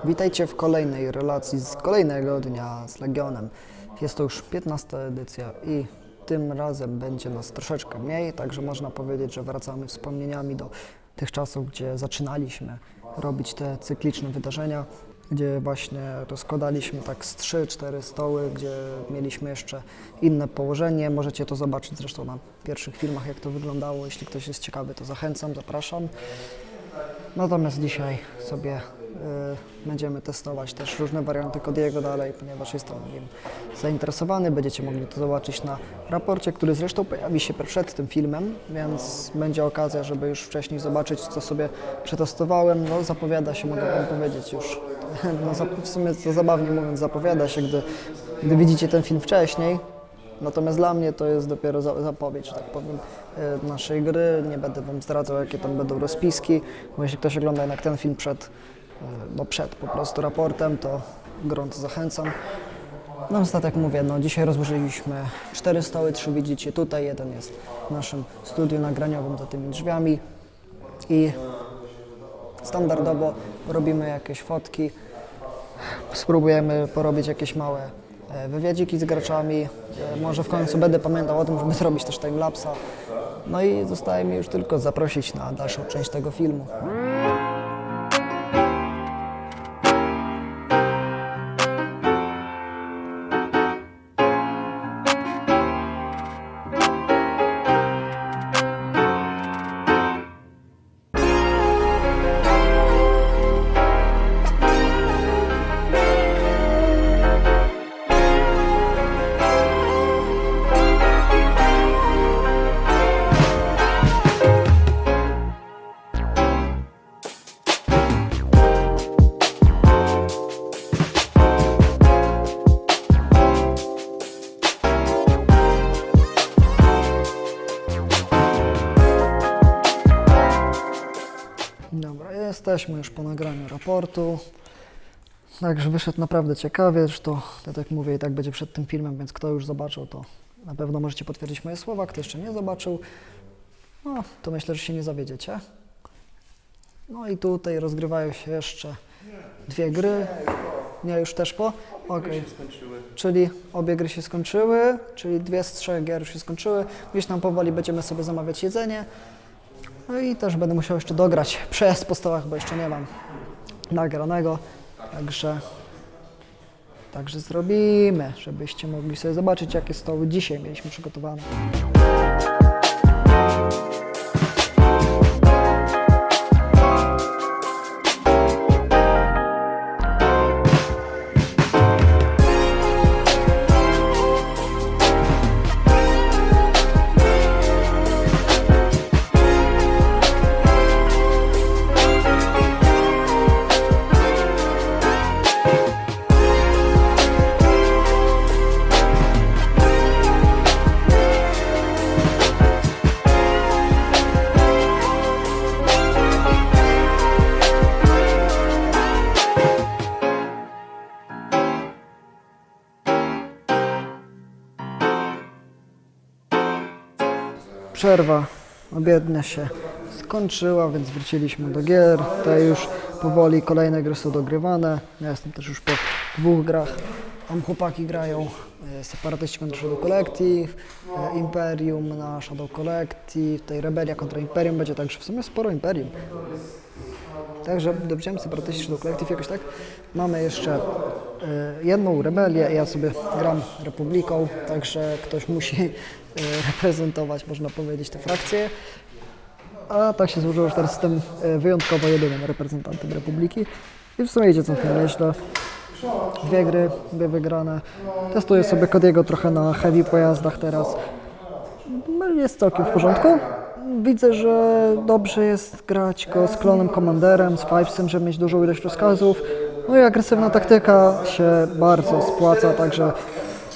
Witajcie w kolejnej relacji z kolejnego dnia z Legionem. Jest to już 15. edycja i tym razem będzie nas troszeczkę mniej, także można powiedzieć, że wracamy wspomnieniami do tych czasów, gdzie zaczynaliśmy robić te cykliczne wydarzenia, gdzie właśnie rozkładaliśmy tak z 3-4 stoły, gdzie mieliśmy jeszcze inne położenie. Możecie to zobaczyć zresztą na pierwszych filmach, jak to wyglądało. Jeśli ktoś jest ciekawy, to zachęcam, zapraszam. Natomiast dzisiaj sobie będziemy testować też różne warianty Cody'ego dalej, ponieważ jestem nim zainteresowany. Będziecie mogli to zobaczyć na raporcie, który zresztą pojawi się przed tym filmem, więc będzie okazja, żeby już wcześniej zobaczyć, co sobie przetestowałem. No, zapowiada się, mogę Wam powiedzieć już, no, w sumie to zabawnie mówiąc, zapowiada się, gdy widzicie ten film wcześniej. Natomiast dla mnie to jest dopiero zapowiedź, że tak powiem, naszej gry. Nie będę Wam zdradzał, jakie tam będą rozpiski, bo jeśli ktoś ogląda jednak ten film przed po prostu raportem, to gorąco zachęcam. No więc tak jak mówię, no dzisiaj rozłożyliśmy 4 stoły, 3 widzicie tutaj, jeden jest w naszym studiu nagraniowym za tymi drzwiami i standardowo robimy jakieś fotki, spróbujemy porobić jakieś małe wywiadziki z graczami, może w końcu będę pamiętał o tym, żeby zrobić też timelapsa. No i zostaje mi już tylko zaprosić na dalszą część tego filmu. Dobra, jesteśmy już po nagraniu raportu. Także wyszedł naprawdę ciekawie, zresztą, tak jak mówię, i tak będzie przed tym filmem, więc kto już zobaczył, to na pewno możecie potwierdzić moje słowa. Kto jeszcze nie zobaczył, no to myślę, że się nie zawiedziecie. No i tutaj rozgrywają się jeszcze 2 gry. Nie, już też po? Okej. Czyli obie gry się skończyły, czyli 2 z 3 gier już się skończyły. Gdzieś tam powoli będziemy sobie zamawiać jedzenie. No i też będę musiał jeszcze dograć przejazd po stołach, bo jeszcze nie mam nagranego. Także zrobimy, żebyście mogli sobie zobaczyć, jakie stoły dzisiaj mieliśmy przygotowane. Przerwa obiednia się skończyła, więc wróciliśmy do gier. Tutaj już powoli kolejne gry są dogrywane. Ja jestem też już po 2 grach. Tam chłopaki grają Separatyści kontra Shadow Collective, Imperium na Shadow Collective, tutaj Rebelia kontra Imperium będzie, także w sumie sporo Imperium. Także dowiedziałem Separatyści Shadow Collective jakoś tak. Mamy jeszcze jedną Rebelię, ja sobie gram Republiką, także ktoś musi reprezentować, można powiedzieć, te frakcje. A tak się złożyło, że teraz jestem wyjątkowo jedynym reprezentantem Republiki. I w sumie idzie całkiem nieźle. 2 gry, 2 wygrane. Testuję sobie Cody'ego trochę na heavy pojazdach teraz. Jest całkiem w porządku. Widzę, że dobrze jest grać go z klonem Commanderem, z Fivesem, żeby mieć dużą ilość rozkazów. No i agresywna taktyka się bardzo spłaca, także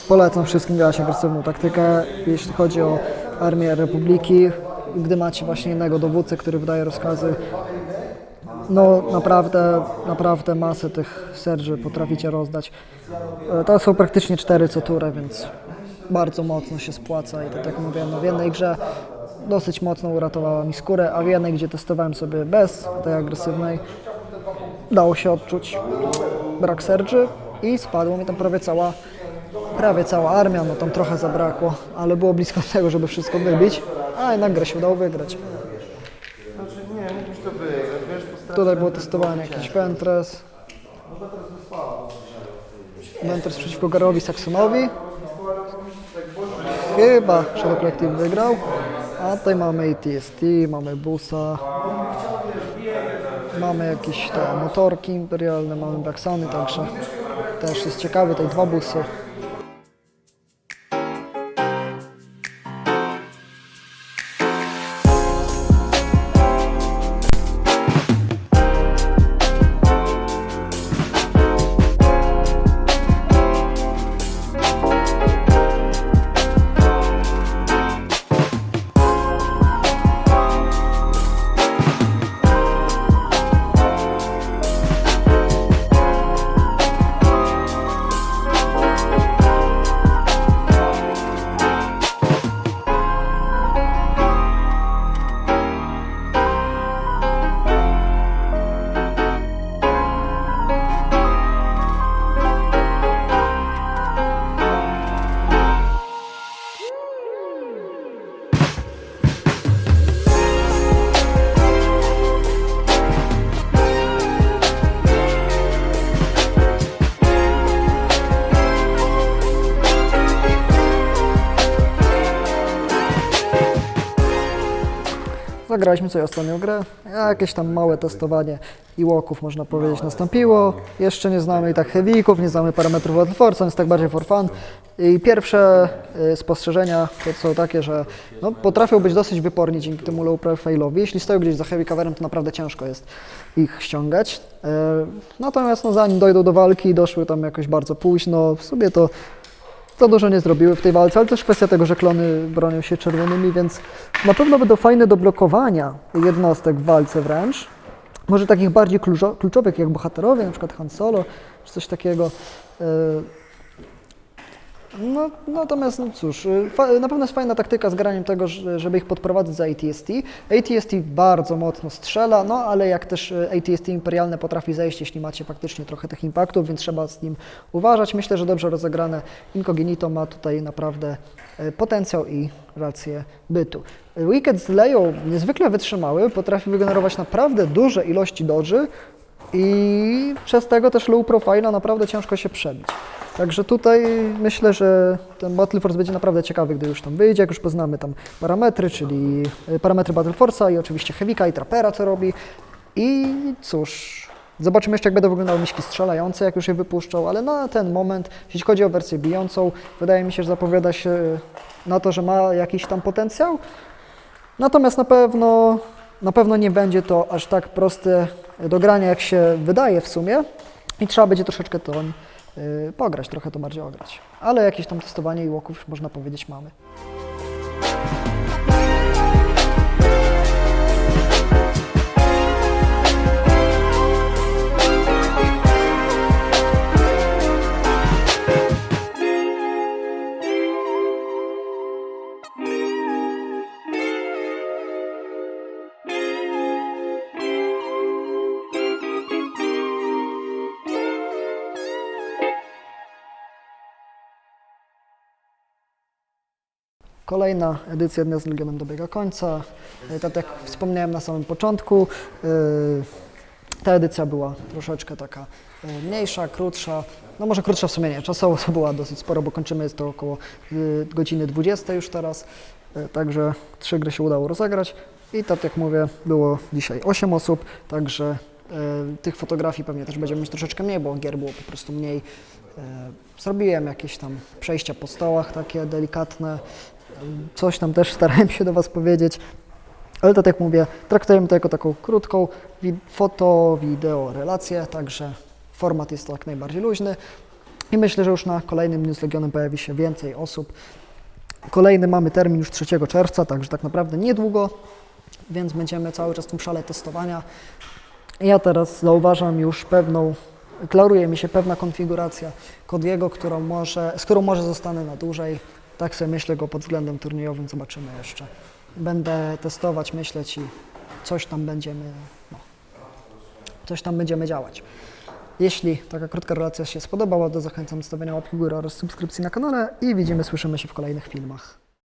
polecam wszystkim grać agresywną taktykę, jeśli chodzi o Armię Republiki. Gdy macie właśnie innego dowódcę, który wydaje rozkazy, no naprawdę masę tych serży potraficie rozdać. To są praktycznie 4 co turę, więc bardzo mocno się spłaca i to tak mówię, no w jednej grze dosyć mocno uratowała mi skórę, a w jednej, gdzie testowałem sobie bez tej agresywnej, dało się odczuć brak Sergi i spadło mi tam prawie cała armia, no tam trochę zabrakło, ale było blisko tego, żeby wszystko wybić, a jednak grę się udało wygrać. Nie, musisz to wygrać, wiesz, Tutaj było testowanie jakiś Ventress przeciwko Garowi Saxonowi. Chyba Shadow Collective wygrał, a tutaj mamy ATST, mamy Busa, mamy jakieś te motorki imperialne, mamy Blacksony, także też jest ciekawy, tutaj 2 busy. Zagraliśmy sobie ostatnią grę, jakieś tam małe testowanie Ewoków, można powiedzieć, nastąpiło. Jeszcze nie znamy i tak heavy'ków, nie znamy parametrów Battle Force, jest tak bardziej for fun. I pierwsze spostrzeżenia to są takie, że no, potrafią być dosyć wyporni dzięki temu low profile'owi. Jeśli stoją gdzieś za heavy coverem, to naprawdę ciężko jest ich ściągać. Natomiast no, zanim dojdą do walki, doszły tam jakoś bardzo późno, w sumie to za dużo nie zrobiły w tej walce, ale też kwestia tego, że klony bronią się czerwonymi, więc na pewno będą fajne do blokowania jednostek w walce wręcz. Może takich bardziej kluczowych jak bohaterowie, na przykład Han Solo, czy coś takiego. No, natomiast no cóż, na pewno jest fajna taktyka z graniem tego, żeby ich podprowadzić za ATST. ATST bardzo mocno strzela, no ale jak też ATST imperialne potrafi zejść, jeśli macie faktycznie trochę tych impaktów, więc trzeba z nim uważać. Myślę, że dobrze rozegrane Incognito ma tutaj naprawdę potencjał i rację bytu. Wicked z Leją niezwykle wytrzymały, potrafi wygenerować naprawdę duże ilości dodży i przez tego też low profile'a naprawdę ciężko się przebić. Także tutaj myślę, że ten Battle Force będzie naprawdę ciekawy, gdy już tam wyjdzie, jak już poznamy tam parametry, czyli parametry Battle Force'a i oczywiście Heavy'ka i Trapera, co robi. I cóż, zobaczymy jeszcze, jak będą wyglądały miśki strzelające, jak już je wypuszczą, ale na ten moment, jeśli chodzi o wersję bijącą, wydaje mi się, że zapowiada się na to, że ma jakiś tam potencjał. Natomiast na pewno nie będzie to aż tak proste do grania, jak się wydaje w sumie i trzeba będzie troszeczkę to pograć, trochę to bardziej ograć. Ale jakieś tam testowanie i łoków już można powiedzieć mamy. Kolejna edycja Dnia z Legionem dobiega końca. Tak jak wspomniałem na samym początku, ta edycja była troszeczkę taka mniejsza, krótsza. No może krótsza w sumie nie, czasowo to była dosyć sporo, bo kończymy, jest to około godziny 20 już teraz. Także 3 gry się udało rozegrać i tak jak mówię, było dzisiaj 8 osób, także tych fotografii pewnie też będziemy mieć troszeczkę mniej, bo gier było po prostu mniej. Zrobiłem jakieś tam przejścia po stołach takie delikatne, coś tam też starałem się do Was powiedzieć, ale tak jak mówię, traktujemy to jako taką krótką foto-wideo relację, także format jest to jak najbardziej luźny i myślę, że już na kolejnym Dniu z Legionem pojawi się więcej osób. Kolejny mamy termin już 3 czerwca, także tak naprawdę niedługo, więc będziemy cały czas w tym szale testowania. Ja teraz zauważam już klaruje mi się pewna konfiguracja Kodiego, z którą może zostanę na dłużej. Tak sobie myślę go pod względem turniejowym, zobaczymy jeszcze. Będę testować, myśleć i coś tam będziemy coś tam będziemy działać. Jeśli taka krótka relacja się spodobała, to zachęcam do stawienia łapki w górę oraz subskrypcji na kanale i widzimy, słyszymy się w kolejnych filmach.